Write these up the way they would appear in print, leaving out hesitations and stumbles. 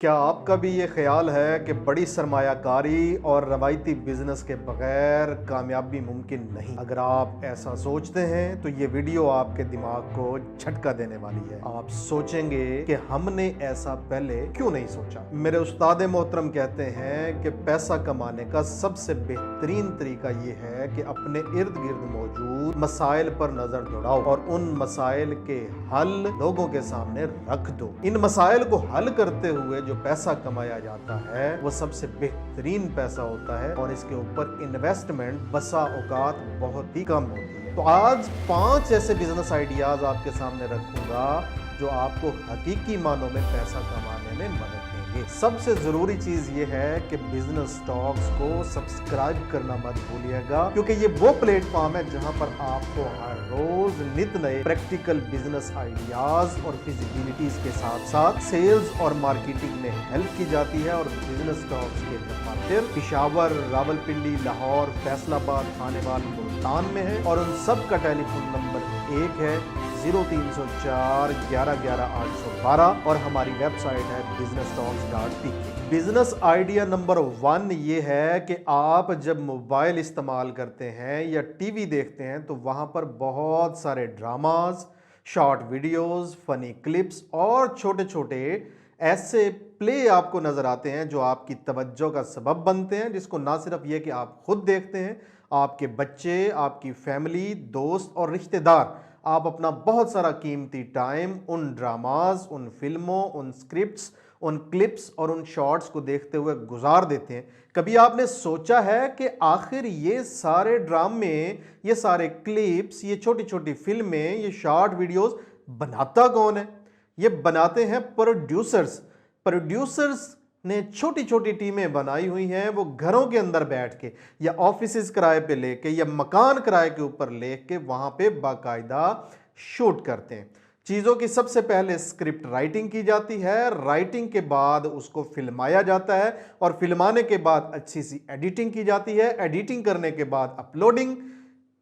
क्या आपका भी ये ख्याल है कि बड़ी सरमायाकारी और रवायती बिजनेस के बगैर कामयाबी मुमकिन नहीं? अगर आप ऐसा सोचते हैं तो ये वीडियो आपके दिमाग को झटका देने वाली है। आप सोचेंगे कि हमने ऐसा पहले क्यों नहीं सोचा। मेरे उस्ताद मोहतरम कहते हैं कि पैसा कमाने का सबसे बेहतरीन तरीका ये है कि अपने इर्द गिर्द मौजूद मसाइल पर नजर दौड़ाओ और उन मसाइल के हल लोगों के सामने रख दो। इन मसाइल को हल करते हुए जो पैसा कमाया जाता है वो सबसे बेहतरीन पैसा होता है और इसके ऊपर इन्वेस्टमेंट बसा औकात बहुत ही कम होती है। तो आज 5 ऐसे बिजनेस आइडियाज आपके सामने रखूंगा जो आपको हकीकी मानों में पैसा कमाने में मदद देंगे। सबसे जरूरी चीज ये है कि बिजनेस स्टॉक्स को सब्सक्राइब करना मत भूलिएगा, क्योंकि ये वो प्लेटफॉर्म है जहां पर आपको हर रोज नित नए प्रैक्टिकल बिजनेस आइडियाज और फिजिबिलिटीज के साथ साथ सेल्स और मार्केटिंग में हेल्प की जाती है। और बिजनेस स्टॉक्स के दफातर पिशावर, रावलपिंडी, लाहौर, फैसलाबाद, खानेवाल, मुल्तान में है और उन सब का टेलीफोन नंबर एक है 0304 11 11 812 और हमारी वेबसाइट है businesstalks.pk। बिजनेस आइडिया नंबर 1 ये है कि आप जब मोबाइल इस्तेमाल करते हैं या टीवी देखते हैं तो वहां पर बहुत सारे dramas, short videos, funny clips और छोटे छोटे ऐसे प्ले आपको नजर आते हैं जो आपकी तवज्जो का सबब बनते हैं, जिसको ना सिर्फ ये कि आप खुद देखते हैं, आपके बच्चे, आपकी फैमिली, दोस्त और रिश्तेदार आप अपना बहुत सारा कीमती टाइम उन ड्रामाज, उन फिल्मों, उन स्क्रिप्ट्स, उन क्लिप्स और उन शॉर्ट्स को देखते हुए गुजार देते हैं। कभी आपने सोचा है कि आखिर ये सारे ड्रामे, ये सारे क्लिप्स, ये छोटी छोटी फिल्में, ये शॉर्ट वीडियोस बनाता कौन है? ये बनाते हैं प्रोड्यूसर्स। प्रोड्यूसर्स ने छोटी छोटी टीमें बनाई हुई हैं। वो घरों के अंदर बैठ के या ऑफिसेज किराए पे लेके या मकान किराए के ऊपर लेके वहां पे बाकायदा शूट करते हैं। चीज़ों की सबसे पहले स्क्रिप्ट राइटिंग की जाती है, राइटिंग के बाद उसको फिल्माया जाता है और फिल्माने के बाद अच्छी सी एडिटिंग की जाती है, एडिटिंग करने के बाद अपलोडिंग,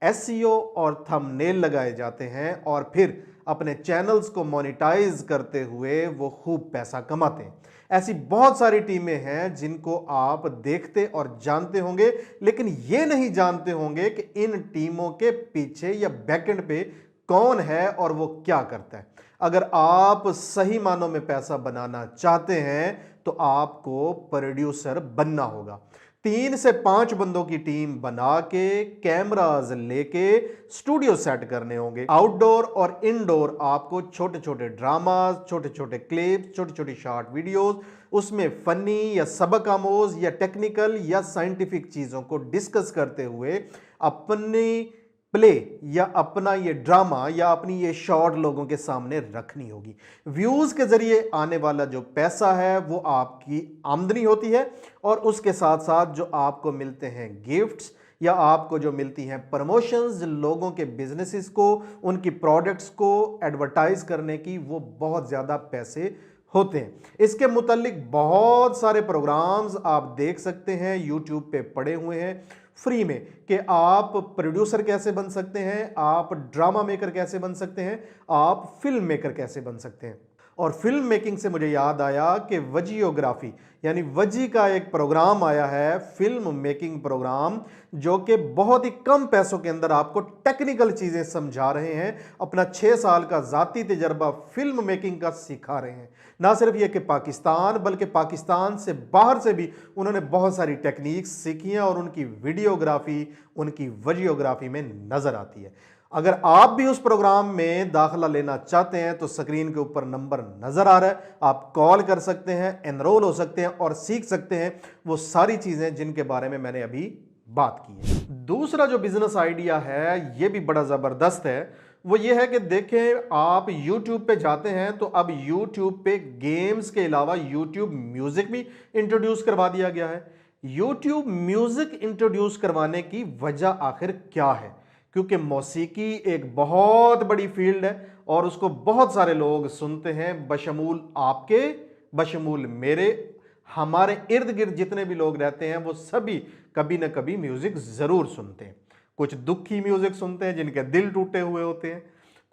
एसईओ और थंबनेल लगाए जाते हैं और फिर अपने चैनल्स को मोनेटाइज करते हुए वो खूब पैसा कमाते हैं। ऐसी बहुत सारी टीमें हैं जिनको आप देखते और जानते होंगे, लेकिन ये नहीं जानते होंगे कि इन टीमों के पीछे या बैकएंड पे कौन है और वो क्या करता है। अगर आप सही मानों में पैसा बनाना चाहते हैं तो आपको प्रोड्यूसर बनना होगा। 3 से 5 बंदों की टीम बना के कैमराज लेके स्टूडियो सेट करने होंगे। आउटडोर और इनडोर आपको छोटे छोटे ड्रामाज, छोटे छोटे क्लिप्स, छोटी छोटी शॉर्ट वीडियोस, उसमें फनी या सबक आमोज या टेक्निकल या साइंटिफिक चीजों को डिस्कस करते हुए अपनी प्ले या अपना ये ड्रामा या अपनी ये शॉर्ट लोगों के सामने रखनी होगी। व्यूज के जरिए आने वाला जो पैसा है वो आपकी आमदनी होती है और उसके साथ साथ जो आपको मिलते हैं गिफ्ट्स या आपको जो मिलती हैं प्रमोशंस, लोगों के बिजनेसेस को, उनकी प्रोडक्ट्स को एडवर्टाइज करने की, वो बहुत ज्यादा पैसे होते हैं। इसके मुतालिक बहुत सारे प्रोग्राम्स आप देख सकते हैं, यूट्यूब पे पड़े हुए हैं फ्री में कि आप प्रोड्यूसर कैसे बन सकते हैं, आप ड्रामा मेकर कैसे बन सकते हैं, आप फिल्म मेकर कैसे बन सकते हैं। और फिल्म मेकिंग से मुझे याद आया कि वजियोग्राफी यानी वजी का एक प्रोग्राम आया है, फिल्म मेकिंग प्रोग्राम, जो कि बहुत ही कम पैसों के अंदर आपको टेक्निकल चीजें समझा रहे हैं। अपना 6 साल का जाती तजर्बा फिल्म मेकिंग का सिखा रहे हैं। ना सिर्फ ये कि पाकिस्तान बल्कि पाकिस्तान से बाहर से भी उन्होंने बहुत सारी टेक्निक्स सीखी हैं और उनकी वीडियोग्राफी, उनकी वजियोग्राफी में नजर आती है। अगर आप भी उस प्रोग्राम में दाखिला लेना चाहते हैं तो स्क्रीन के ऊपर नंबर नजर आ रहा है, आप कॉल कर सकते हैं, एनरोल हो सकते हैं और सीख सकते हैं वो सारी चीजें जिनके बारे में मैंने अभी बात की है। दूसरा जो बिजनेस आइडिया है ये भी बड़ा जबरदस्त है। वो ये है कि देखें, आप YouTube पे जाते हैं तो अब YouTube पे गेम्स के अलावा YouTube म्यूजिक भी इंट्रोड्यूस करवा दिया गया है। YouTube म्यूजिक इंट्रोड्यूस करवाने की वजह आखिर क्या है? क्योंकि मौसीकी एक बहुत बड़ी फील्ड है और उसको बहुत सारे लोग सुनते हैं, बशमूल आपके, बशमूल मेरे, हमारे इर्द गिर्द जितने भी लोग रहते हैं वो सभी कभी ना कभी म्यूजिक जरूर सुनते हैं। कुछ दुखी म्यूजिक सुनते हैं जिनके दिल टूटे हुए होते हैं,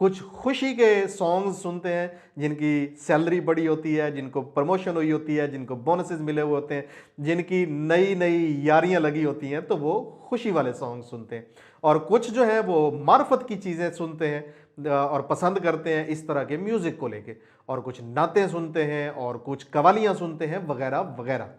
कुछ खुशी के सॉन्ग्स सुनते हैं जिनकी सैलरी बड़ी होती है, जिनको प्रमोशन हुई होती है, जिनको बोनसेस मिले हुए होते हैं, जिनकी नई नई यारियां लगी होती हैं, तो वो खुशी वाले सॉन्ग सुनते हैं। और कुछ जो है वो मार्फत की चीज़ें सुनते हैं और पसंद करते हैं इस तरह के म्यूज़िक को लेके, और कुछ नातें सुनते हैं और कुछ कवालियाँ सुनते हैं वगैरह वगैरह।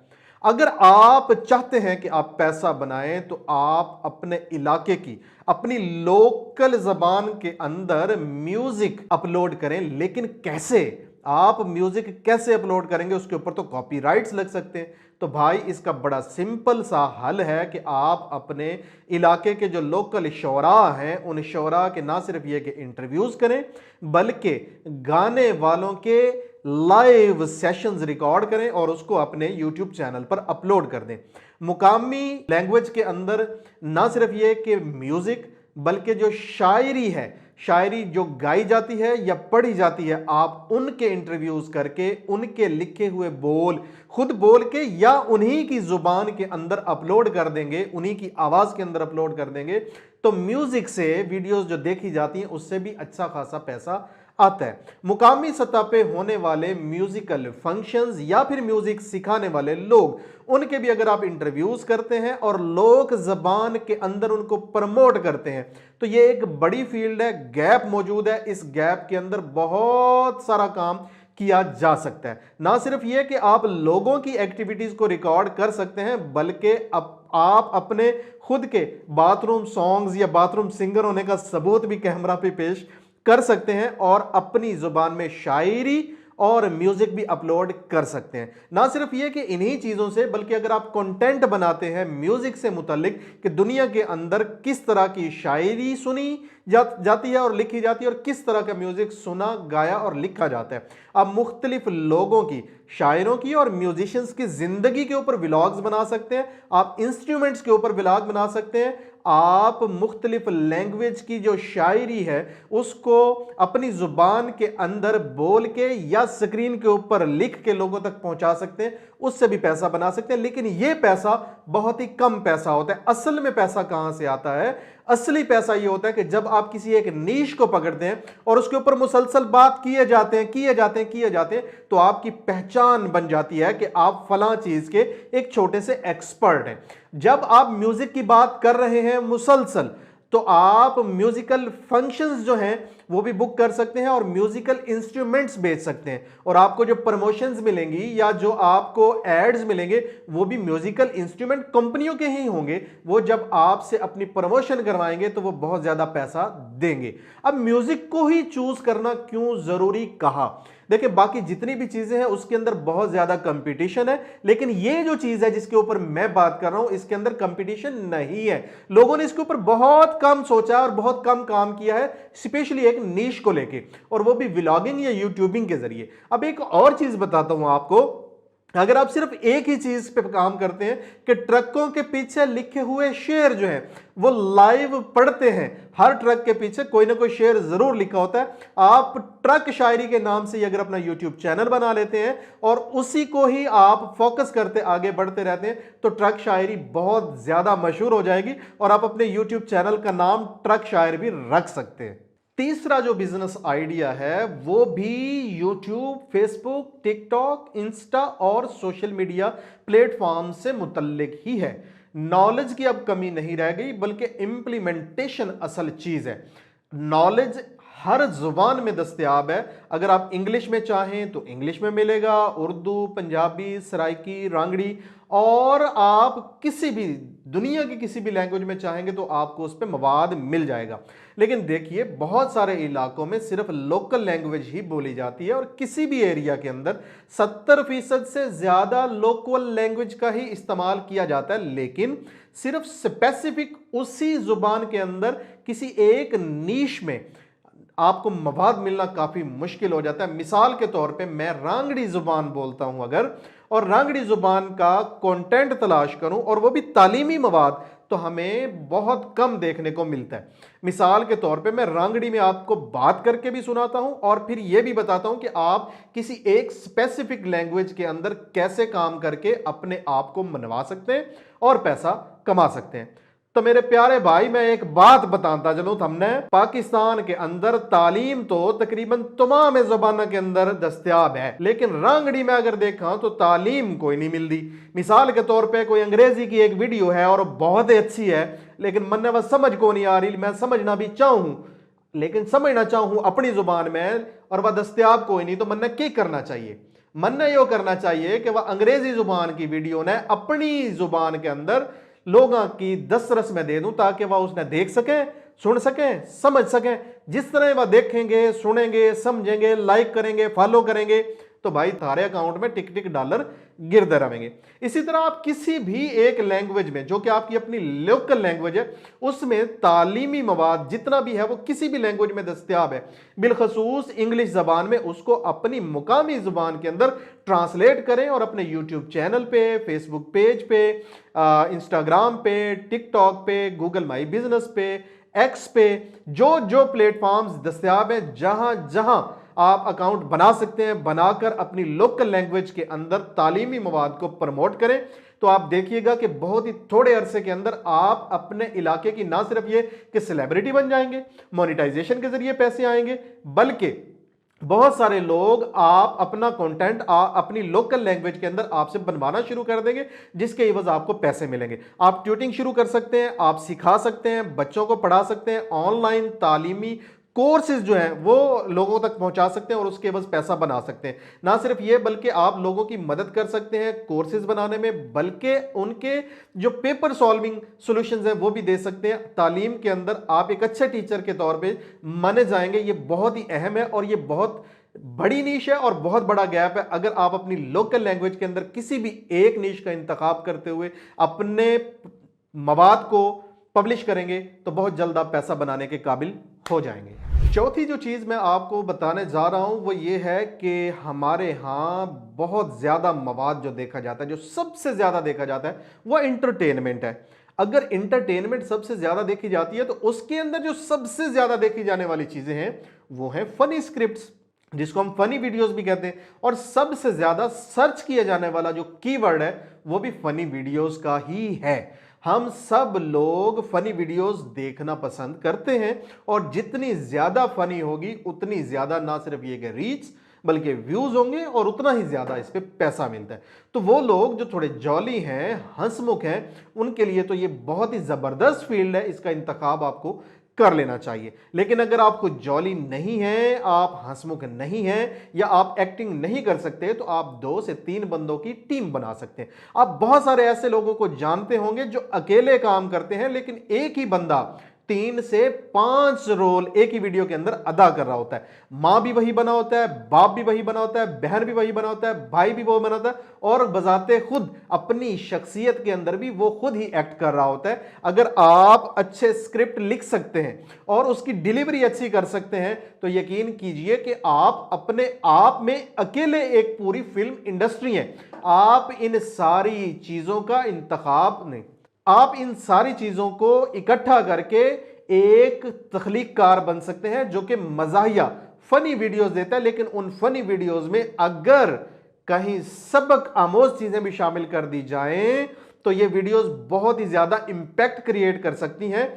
अगर आप चाहते हैं कि आप पैसा बनाएं तो आप अपने इलाके की, अपनी लोकल जबान के अंदर म्यूजिक अपलोड करें। लेकिन कैसे? आप म्यूजिक कैसे अपलोड करेंगे? उसके ऊपर तो कॉपीराइट्स लग सकते हैं। तो भाई इसका बड़ा सिंपल सा हल है कि आप अपने इलाके के जो लोकल शोरा हैं उन शोरा के ना सिर्फ ये कि इंटरव्यूज करें, बल्कि गाने वालों के लाइव सेशंस रिकॉर्ड करें और उसको अपने यूट्यूब चैनल पर अपलोड कर दें। मुकामी लैंग्वेज के अंदर ना सिर्फ ये कि म्यूजिक, बल्कि जो शायरी है, शायरी जो गाई जाती है या पढ़ी जाती है, आप उनके इंटरव्यूज करके उनके लिखे हुए बोल खुद बोल के या उन्हीं की जुबान के अंदर अपलोड कर देंगे, उन्हीं की आवाज के अंदर अपलोड कर देंगे, तो म्यूजिक से वीडियोस जो देखी जाती हैं उससे भी अच्छा खासा पैसा आता है। मुकामी सतह पे होने वाले म्यूजिकल फंक्शंस या फिर म्यूजिक सिखाने वाले लोग, उनके भी अगर आप इंटरव्यूज करते हैं और लोक जबान के अंदर उनको प्रमोट करते हैं, तो ये एक बड़ी फील्ड है, गैप मौजूद है। इस गैप के अंदर बहुत सारा काम किया जा सकता है। ना सिर्फ ये कि आप लोगों की एक्टिविटीज को रिकॉर्ड कर सकते हैं, बल्कि आप अपने खुद के बाथरूम सॉन्ग्स या बाथरूम सिंगर होने का सबूत भी कैमरा पे पेश कर सकते हैं और अपनी जुबान में शायरी और म्यूजिक भी अपलोड कर सकते हैं। ना सिर्फ ये कि इन्हीं चीजों से, बल्कि अगर आप कंटेंट बनाते हैं म्यूजिक से मुतालिक कि दुनिया के अंदर किस तरह की शायरी सुनी जाती है और लिखी जाती है और किस तरह का म्यूजिक सुना, गाया और लिखा जाता है, आप मुख्तलिफ लोगों की, शायरों की और म्यूजिशियंस की जिंदगी के ऊपर व्लॉग्स बना सकते हैं, आप इंस्ट्रूमेंट्स के ऊपर व्लॉग बना सकते हैं, आप मुख्तलिफ लैंग्वेज की जो शायरी है उसको अपनी जुबान के अंदर बोल के या स्क्रीन के ऊपर लिख के लोगों तक पहुंचा सकते हैं, उससे भी पैसा बना सकते हैं। लेकिन यह पैसा बहुत ही कम पैसा होता है। असल में पैसा कहां से आता है? असली पैसा यह होता है कि जब आप किसी एक नीश को पकड़ते हैं और उसके ऊपर मुसलसल बात किए जाते हैं, तो आपकी पहचान बन जाती है कि आप फलां चीज के एक छोटे से एक्सपर्ट हैं। जब आप म्यूजिक की बात कर रहे हैं मुसलसल, तो आप म्यूजिकल फंक्शंस जो हैं वो भी बुक कर सकते हैं और म्यूजिकल इंस्ट्रूमेंट्स बेच सकते हैं, और आपको जो प्रमोशंस मिलेंगी या जो आपको एड्स मिलेंगे वो भी म्यूजिकल इंस्ट्रूमेंट कंपनियों के ही होंगे। वो जब आपसे अपनी प्रमोशन करवाएंगे तो वो बहुत ज्यादा पैसा देंगे। अब म्यूजिक को ही चूज करना क्यों जरूरी कहा? देखिए, बाकी जितनी भी चीजें हैं उसके अंदर बहुत ज्यादा कंपटीशन है, लेकिन ये जो चीज है जिसके ऊपर मैं बात कर रहा हूं इसके अंदर कंपटीशन नहीं है। लोगों ने इसके ऊपर बहुत कम सोचा और बहुत कम काम किया है, स्पेशली एक नीश को लेके, और वो भी व्लॉगिंग या यूट्यूबिंग के जरिए। अब एक और चीज बताता हूं आपको, अगर आप सिर्फ एक ही चीज पे काम करते हैं कि ट्रकों के पीछे लिखे हुए शेर जो हैं वो लाइव पढ़ते हैं, हर ट्रक के पीछे कोई ना कोई शेर जरूर लिखा होता है, आप ट्रक शायरी के नाम से अगर अपना यूट्यूब चैनल बना लेते हैं और उसी को ही आप फोकस करते आगे बढ़ते रहते हैं, तो ट्रक शायरी बहुत ज्यादा मशहूर हो जाएगी और आप अपने यूट्यूब चैनल का नाम ट्रक शायर भी रख सकते हैं। तीसरा जो बिजनेस आइडिया है वो भी यूट्यूब, फेसबुक, टिकटॉक, इंस्टा और सोशल मीडिया प्लेटफॉर्म से मुतल्लिक ही है। नॉलेज की अब कमी नहीं रह गई, बल्कि इंप्लीमेंटेशन असल चीज है। नॉलेज हर जुबान में दस्तयाब है। अगर आप इंग्लिश में चाहें तो इंग्लिश में मिलेगा, उर्दू, पंजाबी, सराइकी, रांगड़ी, और आप किसी भी दुनिया की किसी भी लैंग्वेज में चाहेंगे तो आपको उस पर मवाद मिल जाएगा। लेकिन देखिए, बहुत सारे इलाकों में सिर्फ लोकल लैंग्वेज ही बोली जाती है और किसी भी एरिया के अंदर 70% से ज्यादा लोकल लैंग्वेज का ही इस्तेमाल किया जाता है, लेकिन सिर्फ स्पेसिफिक उसी जुबान के अंदर किसी एक नीश में आपको मवाद मिलना काफी मुश्किल हो जाता है। मिसाल के तौर पे मैं रांगड़ी जुबान बोलता हूं अगर, और रांगड़ी जुबान का कंटेंट तलाश करूं और वो भी तालीमी मवाद, तो हमें बहुत कम देखने को मिलता है। मिसाल के तौर पे मैं रांगड़ी में आपको बात करके भी सुनाता हूं और फिर यह भी बताता हूं कि आप किसी एक स्पेसिफिक लैंग्वेज के अंदर कैसे काम करके अपने आप को मनवा सकते हैं और पैसा कमा सकते हैं। तो मेरे प्यारे भाई, मैं एक बात बताता चलूं हमने, पाकिस्तान के अंदर तालीम तो तकरीबन तमाम ज़बानों के अंदर दस्तयाब है, लेकिन रांगड़ी में अगर देखा तो तालीम कोई नहीं मिलती। मिसाल के तौर पे कोई अंग्रेजी की एक वीडियो है और बहुत ही अच्छी है, लेकिन मन वह समझ को नहीं आ रही, मैं समझना भी चाहूं लेकिन समझना चाहूं अपनी जुबान में और वह दस्तयाब कोई नहीं, तो मन ने क्या करना चाहिए? मन ने यो करना चाहिए कि वह अंग्रेजी जुबान की वीडियो ने अपनी जुबान के अंदर लोगों की 10 रस में दे दूं, ताकि वह उसने देख सके, सुन सके, समझ सके। जिस तरह वह देखेंगे, सुनेंगे, समझेंगे, लाइक करेंगे, फॉलो करेंगे, तो भाई तारे अकाउंट में टिक टिक डॉलर गिरते रहेंगे। इसी तरह आप किसी भी एक लैंग्वेज में, जो कि आपकी अपनी लोकल लैंग्वेज है, उसमें तालीमी मवाद जितना भी है वो किसी भी लैंग्वेज में दस्तयाब है। बिलखसूस इंग्लिश जबान में उसको अपनी मुकामी जुबान के अंदर ट्रांसलेट करें और अपने यूट्यूब चैनल पे, फेसबुक पेज पे, इंस्टाग्राम पे, टिकटॉक पे, गूगल माई बिजनेस पे, एक्स पे, जो जो प्लेटफॉर्म्स दस्तयाब है, जहां जहां आप अकाउंट बना सकते हैं, बनाकर अपनी लोकल लैंग्वेज के अंदर तालीमी मवाद को प्रमोट करें, तो आप देखिएगा कि बहुत ही थोड़े अरसे के अंदर आप अपने इलाके की ना सिर्फ ये कि सेलिब्रिटी बन जाएंगे, मोनेटाइजेशन के जरिए पैसे आएंगे, बल्कि बहुत सारे लोग आप अपना कंटेंट अपनी लोकल लैंग्वेज के अंदर आपसे बनवाना शुरू कर देंगे, जिसके एवज आपको पैसे मिलेंगे। आप ट्यूटिंग शुरू कर सकते हैं, आप सिखा सकते हैं, बच्चों को पढ़ा सकते हैं, ऑनलाइन तालीमी कोर्सेज जो हैं वो लोगों तक पहुंचा सकते हैं और उसके बस पैसा बना सकते हैं। ना सिर्फ ये, बल्कि आप लोगों की मदद कर सकते हैं कोर्सेज बनाने में, बल्कि उनके जो पेपर सॉल्विंग सॉल्यूशंस हैं वो भी दे सकते हैं। तालीम के अंदर आप एक अच्छे टीचर के तौर पे माने जाएंगे। ये बहुत ही अहम है और ये बहुत बड़ी नीश है और बहुत बड़ा गैप है। अगर आप अपनी लोकल लैंग्वेज के अंदर किसी भी एक नीश का इंतखाब करते हुए अपने मवाद को पब्लिश करेंगे, तो बहुत जल्द आप पैसा बनाने के काबिल हो जाएंगे। चौथी जो चीज़ मैं आपको बताने जा रहा हूं वो ये है कि हमारे यहाँ बहुत ज़्यादा मवाद जो देखा जाता है, जो सबसे ज़्यादा देखा जाता है, वो एंटरटेनमेंट है। अगर एंटरटेनमेंट सबसे ज़्यादा देखी जाती है, तो उसके अंदर जो सबसे ज़्यादा देखी जाने वाली चीज़ें हैं वो हैं फनी स्क्रिप्ट्स, जिसको हम फनी वीडियोस भी कहते हैं। और सबसे ज़्यादा सर्च किया जाने वाला जो कीवर्ड है वो भी फनी वीडियोस का ही है। हम सब लोग फनी वीडियोस देखना पसंद करते हैं और जितनी ज्यादा फनी होगी उतनी ज्यादा ना सिर्फ ये कि रीच बल्कि व्यूज होंगे और उतना ही ज्यादा इस पे पैसा मिलता है। तो वो लोग जो थोड़े जॉली हैं, हंसमुख हैं, उनके लिए तो ये बहुत ही जबरदस्त फील्ड है, इसका इंतखाब आपको कर लेना चाहिए। लेकिन अगर आपको जॉली नहीं है, आप हंसमुख नहीं हैं, या आप एक्टिंग नहीं कर सकते, तो आप 2 से 3 बंदों की टीम बना सकते हैं। आप बहुत सारे ऐसे लोगों को जानते होंगे जो अकेले काम करते हैं, लेकिन एक ही बंदा 3 से 5 रोल एक ही वीडियो के अंदर अदा कर रहा होता है। मां भी वही बना होता है, बाप भी वही बना होता है, बहन भी वही बना होता है, भाई भी वो बना होता है, और बजाते खुद अपनी शख्सियत के अंदर भी वो खुद ही एक्ट कर रहा होता है। अगर आप अच्छे स्क्रिप्ट लिख सकते हैं और उसकी डिलीवरी अच्छी कर सकते हैं, तो यकीन कीजिए कि आप अपने आप में अकेले एक पूरी फिल्म इंडस्ट्री है। आप इन सारी चीजों का इंतखाब नहीं, आप इन सारी चीजों को इकट्ठा करके एक तख्लीककार बन सकते हैं जो कि मज़ाहिया फनी वीडियोस देता है। लेकिन उन फनी वीडियोस में अगर कहीं सबक आमोज चीजें भी शामिल कर दी जाएं, तो ये वीडियोस बहुत ही ज्यादा इंपैक्ट क्रिएट कर सकती हैं।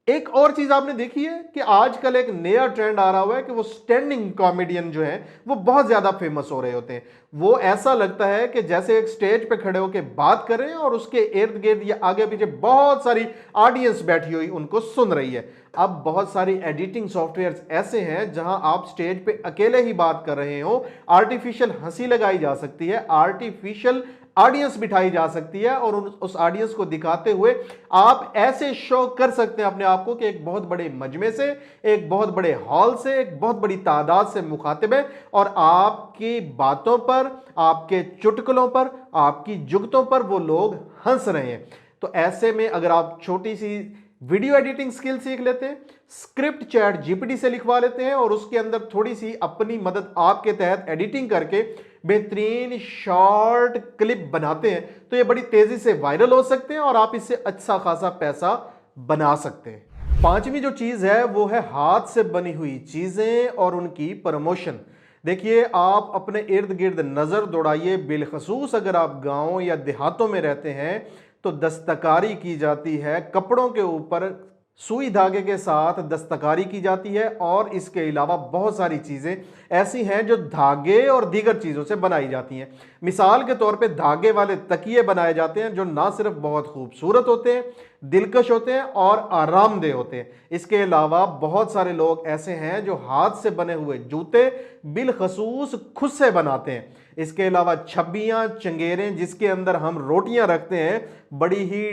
एक और चीज आपने देखी है कि आजकल एक नया ट्रेंड आ रहा हुआ है कि वो स्टैंडिंग कॉमेडियन जो है वो बहुत ज्यादा फेमस हो रहे होते हैं। वो ऐसा लगता है कि जैसे एक स्टेज पे खड़े होकर बात कर रहे हैं और उसके इर्द गिर्द या आगे पीछे बहुत सारी ऑडियंस बैठी हुई उनको सुन रही है। अब बहुत सारी एडिटिंग सॉफ्टवेयर्स ऐसे हैं जहां आप स्टेज पे अकेले ही बात कर रहे हो, आर्टिफिशियल हंसी लगाई जा सकती है, आर्टिफिशियल ऑडियंस बिठाई जा सकती है, और उस ऑडियंस को दिखाते हुए आप ऐसे शो कर सकते हैं अपने आप को कि एक बहुत बड़े मजमे से, एक बहुत बड़े हॉल से, एक बहुत बड़ी तादाद से मुखातिब है, और आपकी बातों पर, आपके चुटकुलों पर, आपकी जुगतों पर वो लोग हंस रहे हैं। तो ऐसे में अगर आप छोटी सी वीडियो एडिटिंग स्किल सीख लेते हैं, स्क्रिप्ट चैट जीपीटी से लिखवा लेते हैं और उसके अंदर थोड़ी सी अपनी मदद आपके तहत एडिटिंग करके बेहतरीन शॉर्ट क्लिप बनाते हैं, तो ये बड़ी तेजी से वायरल हो सकते हैं और आप इससे अच्छा खासा पैसा बना सकते हैं। 5वीं जो चीज है वो है हाथ से बनी हुई चीजें और उनकी प्रमोशन। देखिए, आप अपने इर्द गिर्द नजर दौड़ाइए, बिलखसूस अगर आप गांव या देहातों में रहते हैं, तो दस्तकारी की जाती है, कपड़ों के ऊपर सुई धागे के साथ दस्तकारी की जाती है। और इसके अलावा बहुत सारी चीजें ऐसी हैं जो धागे और दीगर चीजों से बनाई जाती हैं। मिसाल के तौर पे धागे वाले तकिए बनाए जाते हैं जो ना सिर्फ बहुत खूबसूरत होते हैं, दिलकश होते हैं और आरामदेह होते हैं। इसके अलावा बहुत सारे लोग ऐसे हैं जो हाथ से बने हुए जूते बिलखसूस खुद से बनाते हैं। इसके अलावा छब्बियां, चंगेरें जिसके अंदर हम रोटियां रखते हैं, बड़ी ही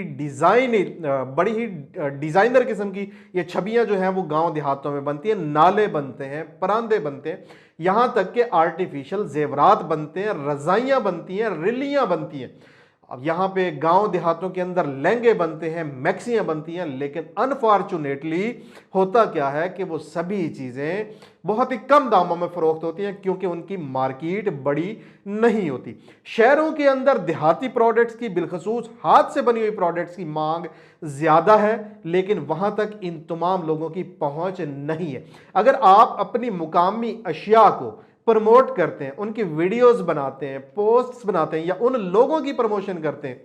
डिजाइनर किस्म की ये छबियां जो हैं वो गांव देहातों में बनती हैं। नाले बनते हैं, परांदे बनते हैं, यहां तक के आर्टिफिशियल जेवरात बनते हैं, रजाइयां बनती हैं, रिल्लियां बनती हैं। अब यहां पे गांव देहातों के अंदर लहंगे बनते हैं, मैक्सियां बनती हैं। लेकिन अनफॉर्चुनेटली होता क्या है कि वो सभी चीजें बहुत ही कम दामों में फरोख्त होती हैं क्योंकि उनकी मार्केट बड़ी नहीं होती। शहरों के अंदर देहाती प्रोडक्ट्स की, बिलखसूस हाथ से बनी हुई प्रोडक्ट्स की मांग ज्यादा है, लेकिन वहां तक इन तमाम लोगों की पहुंच नहीं है। अगर आप अपनी मुकामी अशिया को प्रमोट करते हैं, उनकी वीडियोस बनाते हैं, पोस्ट्स बनाते हैं या उन लोगों की प्रमोशन करते हैं,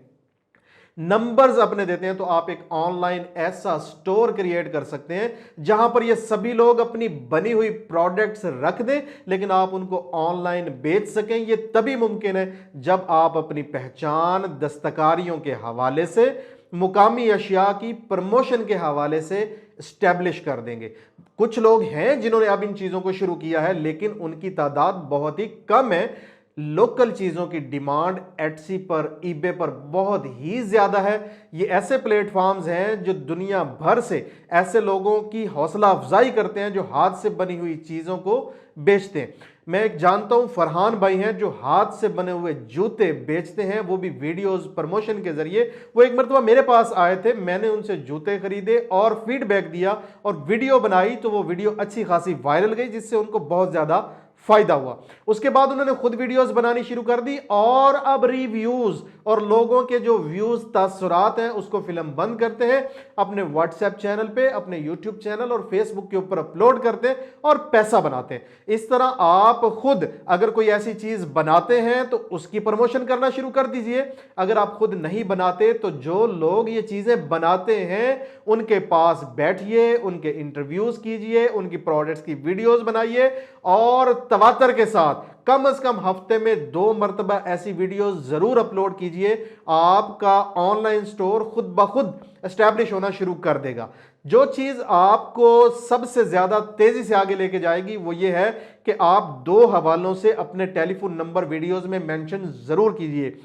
नंबर्स अपने देते हैं, तो आप एक ऑनलाइन ऐसा स्टोर क्रिएट कर सकते हैं जहां पर ये सभी लोग अपनी बनी हुई प्रोडक्ट्स रख दें, लेकिन आप उनको ऑनलाइन बेच सकें। ये तभी मुमकिन है जब आप अपनी पहचान दस्तकारियों के हवाले से, मुकामी अशिया की प्रमोशन के हवाले से स्टैब्लिश कर देंगे। कुछ लोग हैं जिन्होंने अब इन चीजों को शुरू किया है, लेकिन उनकी तादाद बहुत ही कम है। लोकल चीजों की डिमांड एटसी पर, ईबे पर बहुत ही ज्यादा है। ये ऐसे प्लेटफॉर्म्स हैं जो दुनिया भर से ऐसे लोगों की हौसला अफजाई करते हैं जो हाथ से बनी हुई चीजों को बेचते हैं। मैं एक जानता हूं, फरहान भाई हैं जो हाथ से बने हुए जूते बेचते हैं, वो भी वीडियोस प्रमोशन के जरिए। वो एक मरतबा मेरे पास आए थे, मैंने उनसे जूते खरीदे और फीडबैक दिया और वीडियो बनाई, तो वो वीडियो अच्छी खासी वायरल गई जिससे उनको बहुत ज्यादा फायदा हुआ। उसके बाद उन्होंने खुद वीडियोस बनानी शुरू कर दी और अब रिव्यूज और लोगों के जो व्यूज, तासुरात हैं, उसको फिल्म बंद करते हैं, अपने व्हाट्सएप चैनल पे, अपने यूट्यूब चैनल और फेसबुक के ऊपर अपलोड करते हैं और पैसा बनाते हैं। इस तरह आप खुद अगर कोई ऐसी चीज बनाते हैं तो उसकी प्रमोशन करना शुरू कर दीजिए। अगर आप खुद नहीं बनाते तो जो लोग ये चीजें बनाते हैं उनके पास बैठिए, उनके इंटरव्यूज कीजिए, उनकी प्रोडक्ट्स की वीडियोस बनाइए और तवातर के साथ कम से कम हफ्ते में 2 मरतबा ऐसी वीडियोस जरूर अपलोड कीजिए। आपका ऑनलाइन स्टोर खुद ब खुद एस्टैब्लिश होना शुरू कर देगा। जो चीज आपको सबसे ज्यादा तेजी से आगे लेके जाएगी वो ये है कि आप 2 हवालों से अपने टेलीफोन नंबर वीडियोस में मेंशन जरूर कीजिए।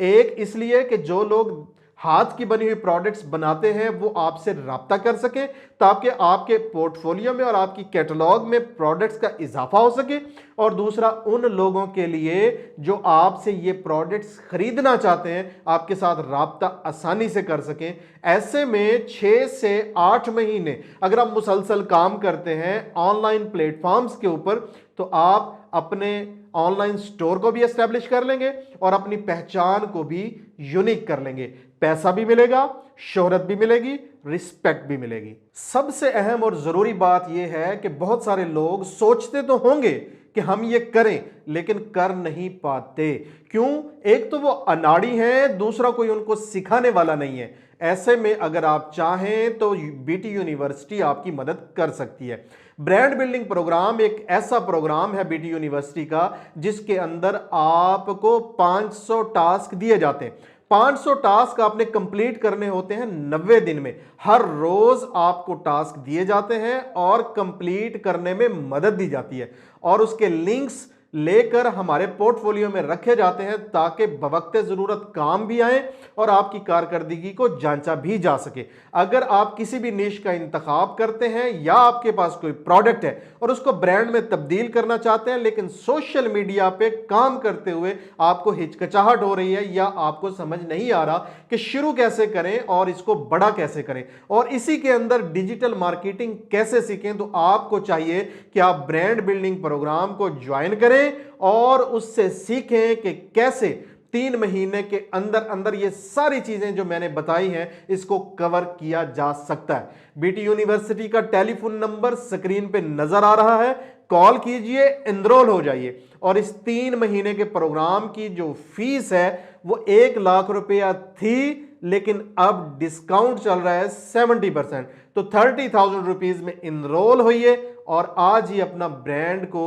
एक इसलिए कि जो लोग हाथ की बनी हुई प्रोडक्ट्स बनाते हैं वो आपसे राब्ता कर सके ताकि आपके पोर्टफोलियो में और आपकी कैटलॉग में प्रोडक्ट्स का इजाफा हो सके, और दूसरा उन लोगों के लिए जो आपसे ये प्रोडक्ट्स खरीदना चाहते हैं आपके साथ राब्ता आसानी से कर सकें। ऐसे में 6 से 8 महीने अगर आप मुसलसल काम करते हैं ऑनलाइन प्लेटफॉर्म्स के ऊपर तो आप अपने ऑनलाइन स्टोर को भी एस्टैब्लिश कर लेंगे और अपनी पहचान को भी यूनिक कर लेंगे। पैसा भी मिलेगा, शोहरत भी मिलेगी, रिस्पेक्ट भी मिलेगी। सबसे अहम और जरूरी बात यह है कि बहुत सारे लोग सोचते तो होंगे कि हम ये करें लेकिन कर नहीं पाते। क्यों? एक तो वो अनाड़ी हैं, दूसरा कोई उनको सिखाने वाला नहीं है। ऐसे में अगर आप चाहें तो बीटी यूनिवर्सिटी आपकी मदद कर सकती है। ब्रांड बिल्डिंग प्रोग्राम एक ऐसा प्रोग्राम है बीटी यूनिवर्सिटी का जिसके अंदर आपको 500 टास्क दिए जाते हैं। 500 टास्क आपने कंप्लीट करने होते हैं 90 दिन में। हर रोज आपको टास्क दिए जाते हैं और कंप्लीट करने में मदद दी जाती है और उसके लिंक्स लेकर हमारे पोर्टफोलियो में रखे जाते हैं ताकि बवक्ते जरूरत काम भी आए और आपकी कारकर्दगी को जांचा भी जा सके। अगर आप किसी भी निश का इंतखाब करते हैं या आपके पास कोई प्रोडक्ट है और उसको ब्रांड में तब्दील करना चाहते हैं लेकिन सोशल मीडिया पे काम करते हुए आपको हिचकिचाहट हो रही है या आपको समझ नहीं आ रहा कि शुरू कैसे करें और इसको बड़ा कैसे करें और इसी के अंदर डिजिटल मार्केटिंग कैसे सीखें, तो आपको चाहिए कि आप ब्रांड बिल्डिंग प्रोग्राम को ज्वाइन करें और उससे सीखें कि कैसे 3 महीने के अंदर अंदर ये सारी चीजें जो मैंने बताई हैं इसको कवर किया जा सकता है। बीटी यूनिवर्सिटी का टेलीफोन नंबर स्क्रीन पे नजर आ रहा है। कॉल कीजिए, एनरोल हो जाइए। और इस 3 महीने के प्रोग्राम की जो फीस है वो 1 लाख रुपया थी, लेकिन अब डिस्काउंट चल रहा है 70%। तो 30,000 रुपीज में इनरोल होइए और आज ही अपना ब्रांड को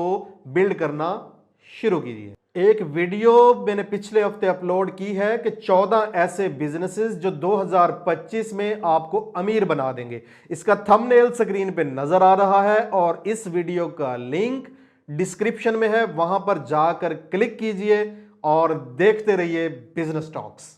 बिल्ड करना शुरू कीजिए। एक वीडियो मैंने पिछले हफ्ते अपलोड की है कि 14 ऐसे बिजनेसेस जो 2025 में आपको अमीर बना देंगे। इसका थंबनेल स्क्रीन पे नजर आ रहा है और इस वीडियो का लिंक डिस्क्रिप्शन में है, वहां पर जाकर क्लिक कीजिए और देखते रहिए बिजनेस टॉक्स।